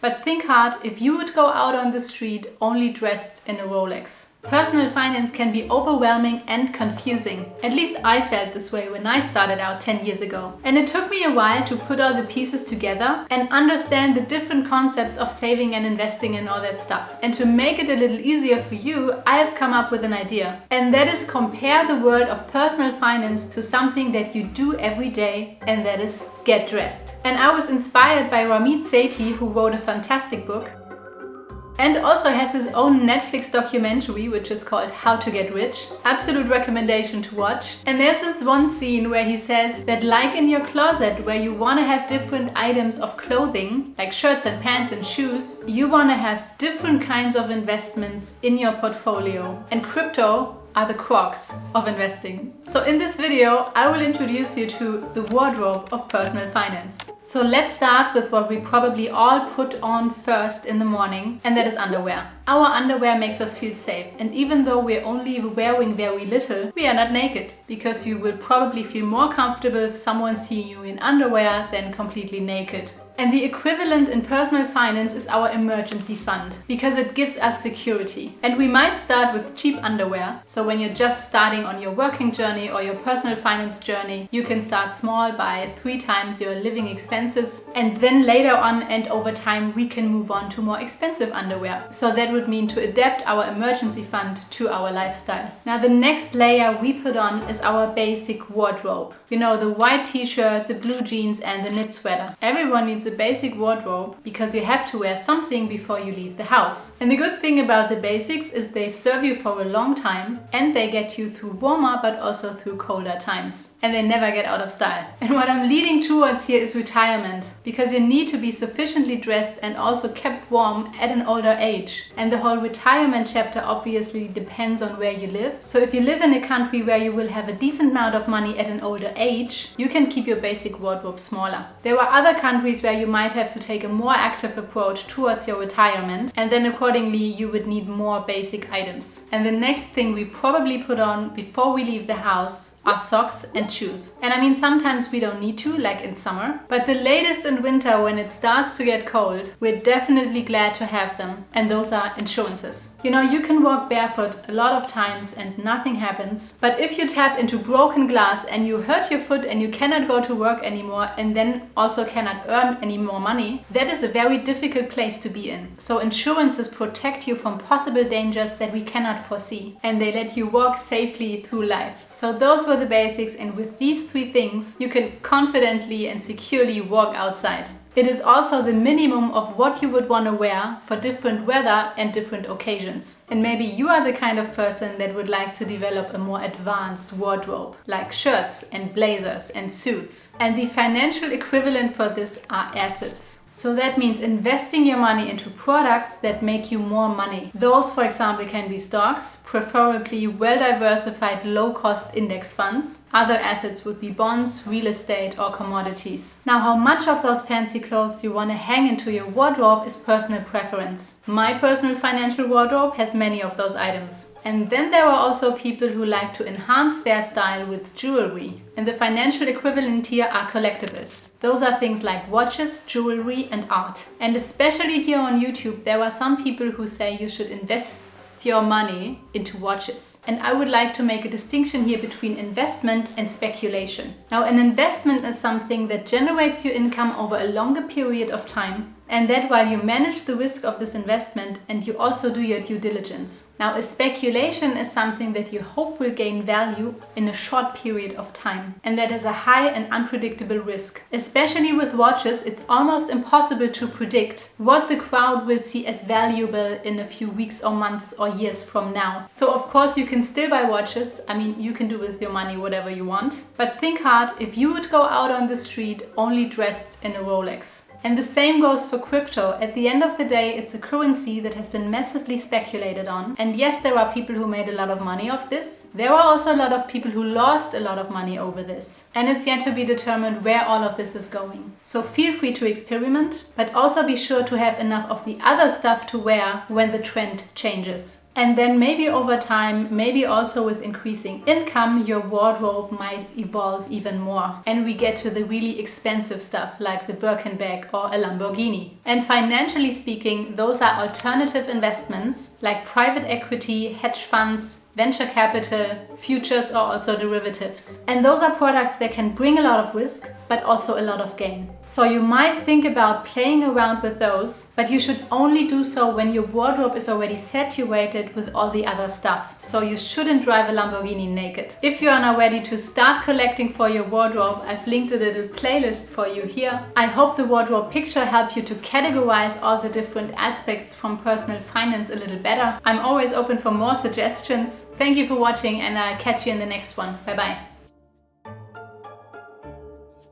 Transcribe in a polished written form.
But think hard if you would go out on the street only dressed in a Rolex. Personal finance can be overwhelming and confusing. At least I felt this way when I started out 10 years ago. And it took me a while to put all the pieces together and understand the different concepts of saving and investing and all that stuff. And to make it a little easier for you, I have come up with an idea. And that is compare the world of personal finance to something that you do every day, and that is get dressed. And I was inspired by Ramit Sethi, who wrote a fantastic book and also has his own Netflix documentary, which is called How to Get Rich. Absolute recommendation to watch. And there's this one scene where he says that, like in your closet where you want to have different items of clothing, like shirts and pants and shoes, you want to have different kinds of investments in your portfolio. And crypto are the crocs of investing. So in this video, I will introduce you to the wardrobe of personal finance. So let's start with what we probably all put on first in the morning, and that is underwear. Our underwear makes us feel safe, and even though we're only wearing very little, we are not naked, because you will probably feel more comfortable someone seeing you in underwear than completely naked. And the equivalent in personal finance is our emergency fund, because it gives us security. And we might start with cheap underwear. So when you're just starting on your working journey or your personal finance journey, you can start small by 3 times your living expenses. And then later on and over time, we can move on to more expensive underwear. So that would mean to adapt our emergency fund to our lifestyle. Now the next layer we put on is our basic wardrobe. You know, the white t-shirt, the blue jeans and the knit sweater. Everyone needs a basic wardrobe because you have to wear something before you leave the house. And the good thing about the basics is they serve you for a long time and they get you through warmer but also through colder times. And they never get out of style. And what I'm leading towards here is retirement, because you need to be sufficiently dressed and also kept warm at an older age. And the whole retirement chapter obviously depends on where you live. So if you live in a country where you will have a decent amount of money at an older age, you can keep your basic wardrobe smaller. There are other countries where you might have to take a more active approach towards your retirement, and then accordingly you would need more basic items. And the next thing we probably put on before we leave the house are socks and shoes. And I mean, sometimes we don't need to, like in summer, but the latest in winter when it starts to get cold, we're definitely glad to have them. And those are insurances. You know, you can walk barefoot a lot of times and nothing happens. But if you tap into broken glass and you hurt your foot and you cannot go to work anymore and then also cannot earn any more money, that is a very difficult place to be in. So insurances protect you from possible dangers that we cannot foresee. And they let you walk safely through life. So those were the basics, and with these 3 things you can confidently and securely walk outside. It is also the minimum of what you would want to wear for different weather and different occasions. And maybe you are the kind of person that would like to develop a more advanced wardrobe, like shirts and blazers and suits. And the financial equivalent for this are assets. So that means investing your money into products that make you more money. Those, for example, can be stocks, preferably well-diversified, low-cost index funds. Other assets would be bonds, real estate, or commodities. Now, how much of those fancy clothes you want to hang into your wardrobe is personal preference. My personal financial wardrobe has many of those items. And then there are also people who like to enhance their style with jewelry. And the financial equivalent here are collectibles. Those are things like watches, jewelry, and art. And especially here on YouTube, there are some people who say you should invest your money into watches. And I would like to make a distinction here between investment and speculation. Now, an investment is something that generates you income over a longer period of time, and that while you manage the risk of this investment and you also do your due diligence. Now, a speculation is something that you hope will gain value in a short period of time, and that is a high and unpredictable risk. Especially with watches, it's almost impossible to predict what the crowd will see as valuable in a few weeks or months or years from now. So of course you can still buy watches. I mean, you can do with your money whatever you want, but think hard if you would go out on the street only dressed in a Rolex. And the same goes for crypto. At the end of the day, it's a currency that has been massively speculated on. And yes, there are people who made a lot of money off this. There are also a lot of people who lost a lot of money over this. And it's yet to be determined where all of this is going. So feel free to experiment, but also be sure to have enough of the other stuff to wear when the trend changes. And then maybe over time, maybe also with increasing income, your wardrobe might evolve even more. And we get to the really expensive stuff like the Birkin bag or a Lamborghini. And financially speaking, those are alternative investments like private equity, hedge funds, venture capital, futures, or also derivatives. And those are products that can bring a lot of risk, but also a lot of gain. So you might think about playing around with those, but you should only do so when your wardrobe is already saturated with all the other stuff. So you shouldn't drive a Lamborghini naked. If you are now ready to start collecting for your wardrobe, I've linked a little playlist for you here. I hope the wardrobe picture helped you to categorize all the different aspects from personal finance a little better. I'm always open for more suggestions. Thank you for watching, and I'll catch you in the next one. Bye bye.